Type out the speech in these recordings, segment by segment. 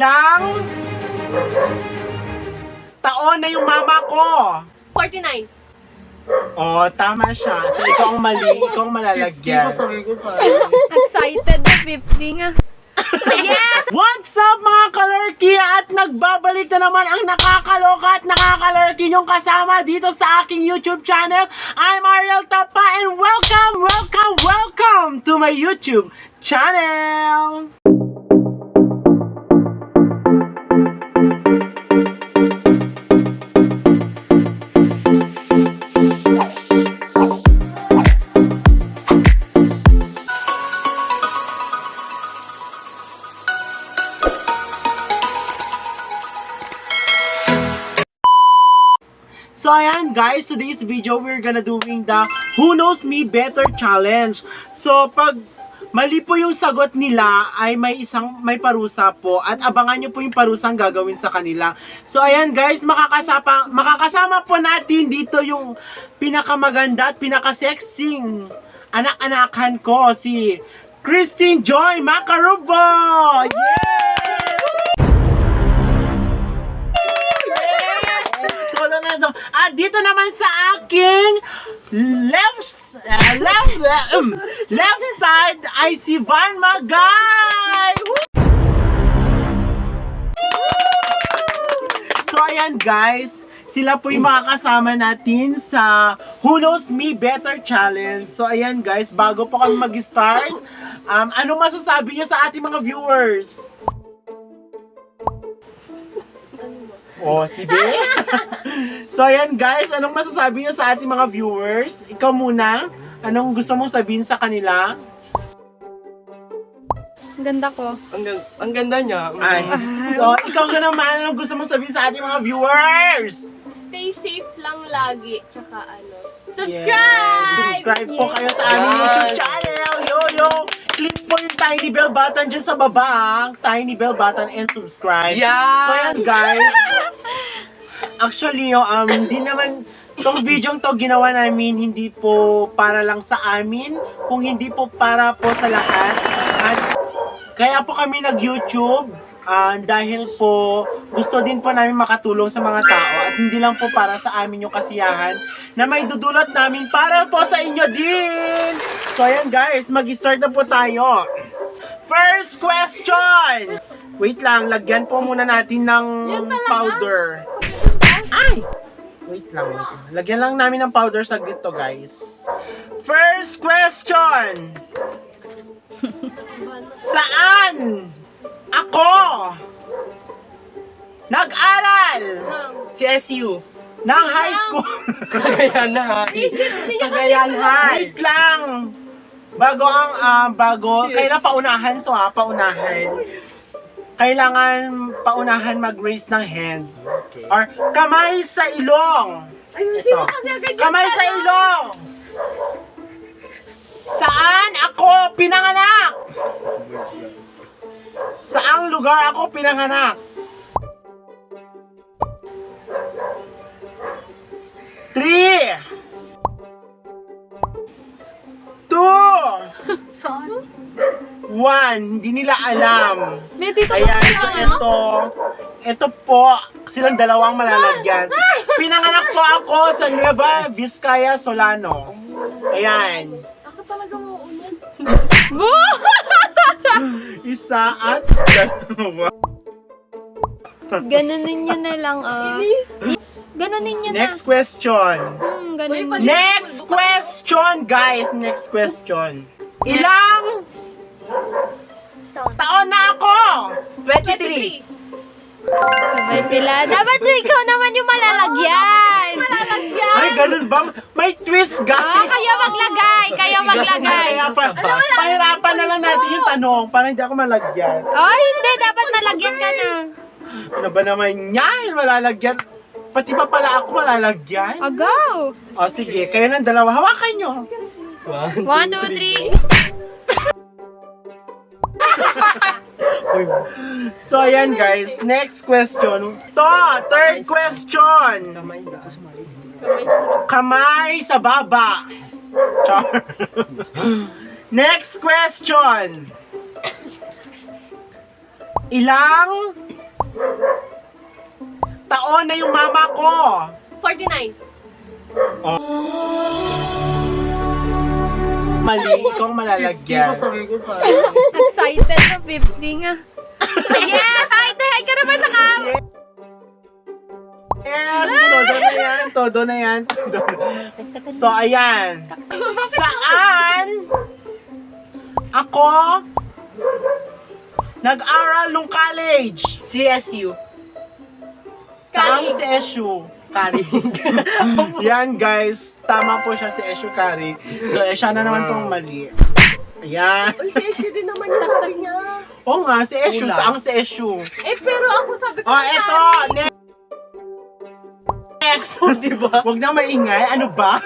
Ilang taon na yung mama ko? 49. Oh, tama siya. So, ikaw ang mali. Ikaw ang malalagyan. Excited na 50 nga. Yes! What's up mga kalerky? At nagbabalik na naman ang nakakaloka at nakakalerky yung kasama dito sa aking YouTube channel. I'm Ariel Tapa and welcome to my YouTube channel! So ayan guys, today's video we're gonna doing the Who Knows Me Better Challenge. So pag mali po yung sagot nila ay may parusa po at abangan nyo po yung parusang gagawin sa kanila. So ayan guys, makakasama po natin dito yung pinakamaganda at pinakasexing anak-anakan ko, si Christine Joy Macarubo! Yay! At dito naman sa aking left side ay si Van Magay! So ayan guys, sila po yung makakasama natin sa Who Knows Me Better Challenge. So ayan guys, bago po kami mag-start, ano masasabi nyo sa ating mga viewers? Oh, si Be. So ayan guys, anong masasabi niyo sa ating mga viewers? Ikaw muna, anong gusto mong sabihin sa kanila? Ang ganda ko. Ang ganda niya. Ay. So ikaw nga naman, anong gusto mong sabihin sa ating mga viewers? Stay safe lang lagi. Tsaka subscribe! Yes. Subscribe po kayo sa aming YouTube channel. Yo! Click po yung tiny bell button dyan sa baba. Tiny bell button and subscribe. Yes. So yan guys. Actually, hindi naman itong video to ginawa namin hindi po para lang sa amin, kung hindi po para po sa lahat. At kaya po kami nag-YouTube dahil po gusto din po namin makatulong sa mga tao at hindi lang po para sa amin yung kasiyahan na may dudulot namin para po sa inyo din. So ayan guys, mag-start na po tayo. First question! Wait lang, lagyan po muna natin ng powder. Ay! Wait lang. Lagyan lang namin ng powder sa gito guys. First question! Saan ako nag-aral Si SU. ng high school? Kaya na. Cagayan High. Wait lang. Bago, kailangan paunahan to paunahan. Kailangan paunahan mag-raise ng hand. Okay. Or kamay sa ilong. Ayusin mo kasi agad yung Kamay sa ilong. Saan ako pinanganak? Saang lugar ako pinanganak? 3 2 1. Hindi nila alam. May dito Ayan, so ito po, silang dalawang malalagyan. Pinanganak po ako sa Nueva Vizcaya, Solano. Ayan. Ako talaga mauunod. Isa at dalawa. Ganunin nyo na lang, Ganunin nyo na. Next question. Ganun mo. Next question, guys. Next question. Ilang taon na ako? 23. Sabay sila. Dapat ikaw naman yung malalagyan. Ay, ganun ba? May twist, guys. Kaya maglagay. Kaya pahirapan na lang natin yung tanong para hindi ako malagyan. Oh, hindi. Dapat malagyan ka na. Ano ba naman yan? Malalagyan. Pati pa pala ako malalagyan. Oh, go. O sige, kayo ng dalawa. Hawakan nyo. 1, 2, 3. So ayan guys, next question. Third question. Kamay sa baba. Char. Next question. Ilang Taon na yung mama ko. 49. Mali, ikaw ang malalagyan. Sasabihin ko sa Excited na 50 nga. Yes! Excited ka naman sa kami! Yes, todo na yan. So, ayan. Saan ako nag-aral nung college? CSU. Saan Kari. si Eshu? Kari. Yan guys, tama po siya si Eshu Kari. So, siya na naman pong mali. Ayan. Uy, si Eshu din naman yung sabi niya. Oo nga, si Eshu. Wala. Saan si Eshu? Eh, pero ako sabi ko Oh, eto! Next! Diba? Huwag na maingay. Ano ba?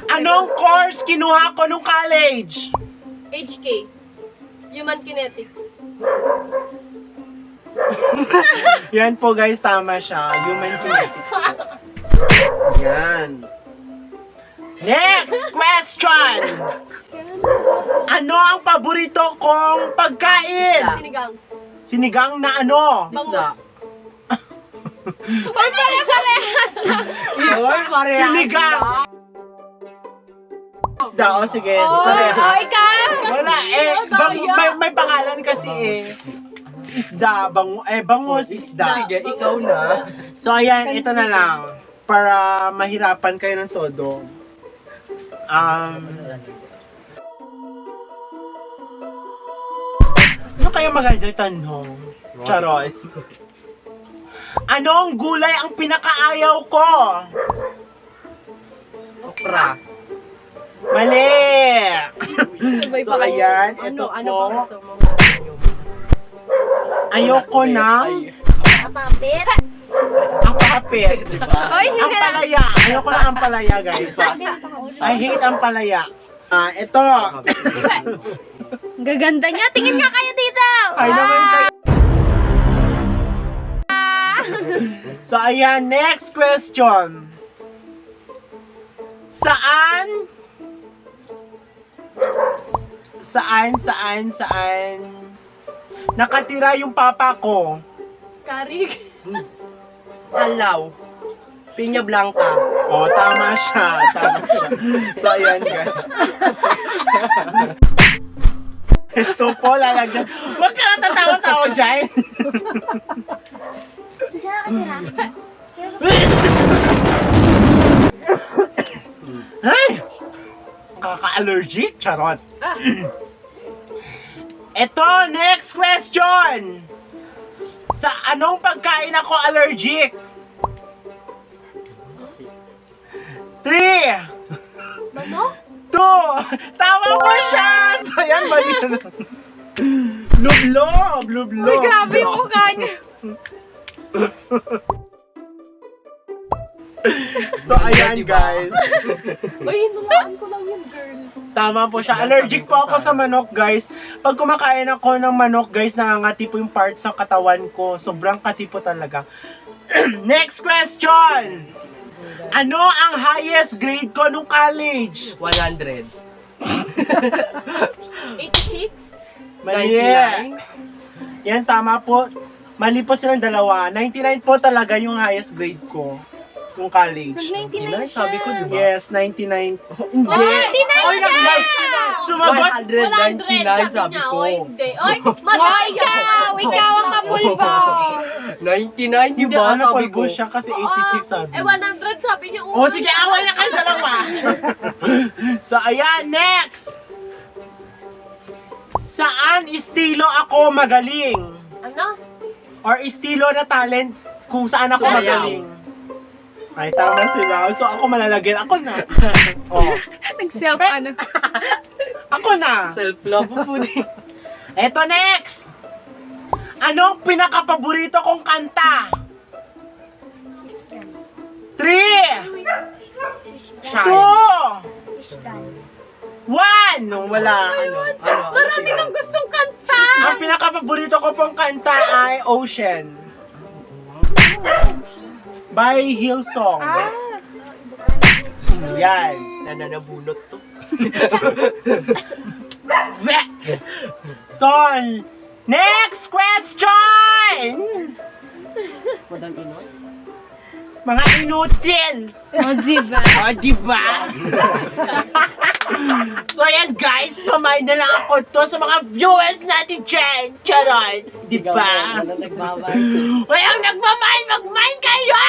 Anong course kinuha ko nung college? HK. Human Kinetics. Yan po guys, tama siya. Human kinetics po. Yan. Next question! Ano ang paborito kong pagkain? Sinigang. Sinigang na ano? Isda. Uy, pare-parehas na. Or parehas Sinigang! Isda, o sige. Oh, Pareha. oh, ikaw. Wala eh. May pangalan kasi eh. Isda, bangus, isda. Sige, ikaw na. So ayan, ito na lang. Para mahirapan kayo ng todo. Ano kayo magandang tanong? Charot. Anong gulay ang pinakaayaw ko? Okra. Mali! Sabay So pa kayo. ayan, ito Ano po. ba gusto mo? Ayoko na Kapapit. ang kapit. Uy, Ang hindi na. palaya. Ayoko na ang palaya, guys. I hate ang palaya. Ito. Gaganda niya. Tingin nga kayo dito. Ay naman kayo. So ayan, next question. Saan nakatira yung papa ko? Karig. Alaw. Pinya Blanca. Oh, tama siya. So ayan, guys. Ito po, lalagyan. Huwag ka natatawa-tawa dyan. Ay! Kaka-allergic? Charot. Ito, next question. Sa anong pagkain ako allergic? 3, Manok? 2, tama po siya! So, yan, mali na. Lublob! Uy, grabe yung mukha niya. So, ayan, guys. Uy, hinulaan ko lang yung girl. Tama po siya. Allergic po ako sa manok, guys. Pag kumakain ako ng manok, guys, nangangati po yung parts ng katawan ko. Sobrang kati po talaga. Next question! Ano ang highest grade ko nung college? 100. 86? Mali. 99. Yan, tama po. Mali po silang dalawa. 99 po talaga yung highest grade ko nung college. 99 siya. Sabi ko, diba? Yes, 99. Hindi. Oh, 99 Oy, siya! Sumagot. 199 sabi ko. Oy, hindi. Oy, mali ikaw! Ikaw ang kabulbo! 99, Hindi, diba? ano, Sabi ko. polvo siya kasi 86 sabi. Eh, 100 sabi niya. Oh, sige, away na kayo dalawa. So, ayan, next. Saan estilo ako magaling? Ano? Or estilo na talent kung saan ako Sayaw. magaling? Ay, tama sila. So, ako malalagyan. Ako na. Oh, Nag-self ano? ako na. Self-love po din. Eto, next. Anong pinaka-paborito kong kanta? 3, 2, 1. Wala. Ano? Marami kang gustong kanta! Ang pinaka-paborito ko pong kanta ay Ocean. By Hillsong. Yan. Nananabunot to. So, next question! Madam Inoy. Mga inutil! O, diba? O, diba? So, ayan guys, pamain na lang ako to sa mga viewers natin dyan. Charot! Diba? Wala nagmamay. Walang nagmamain, magmain kayo!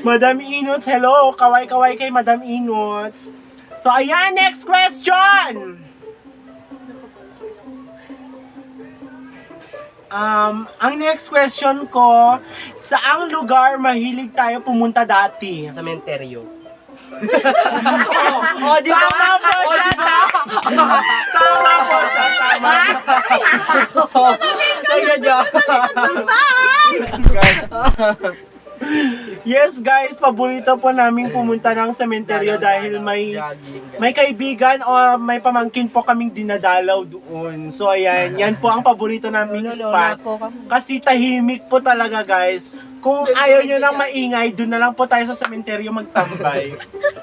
Madam Inots, hello! Kaway-kaway kay Madam Inots. So, ayan, next question! Ang next question ko, saang lugar mahilig tayo pumunta dati? Sementeryo. Oh, di ba? Tama po siya, tama po siya, tama. Kaya dyan. Yes guys, paborito po namin pumunta ng sementeryo dahil may kaibigan o may pamangkin po kaming dinadalaw doon. So ayan, yan po ang paborito naming spot. Kasi tahimik po talaga guys. Kung ayaw nyo ng maingay, doon na lang po tayo sa sementeryo magtambay.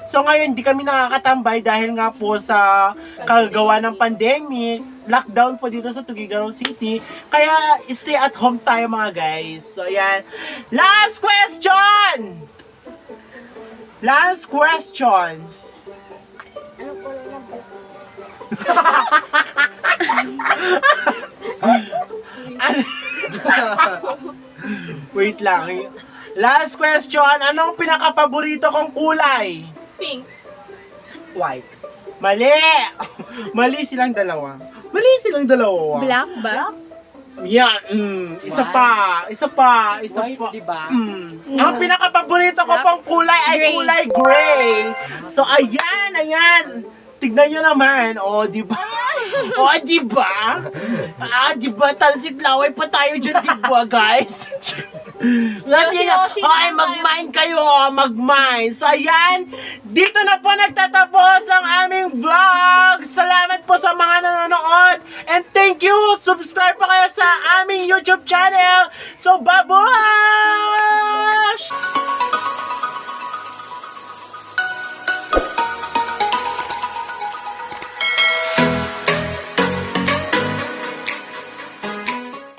So ngayon, di kami nakakatambay dahil nga po sa kagawa ng pandemic, lockdown po dito sa Tuguegarao City. Kaya stay at home tayo mga guys. So ayan. Last question! Last question! Wait lang. Last question. Anong pinaka-paborito kong kulay? Pink. White. Mali! Mali silang dalawa. Mali silang dalawa. Black ba? Yan. Isa pa. Isa pa. Isa White, pa. diba? Ang pinaka-paborito ko pong kulay ay Gray. kulay gray. So, ayan, ayan. Tignan nyo naman. O, di ba? O, di ba? Di ba? Talsik laway pa tayo dyan, di ba, guys? Kasi, Yosi, okay, mag-mine kayo, mag-mine. So, ayan, dito na po nagtatapos ang aming vlog. Salamat po sa mga nanonood. And thank you. Subscribe pa kayo sa aming YouTube channel. So, babush!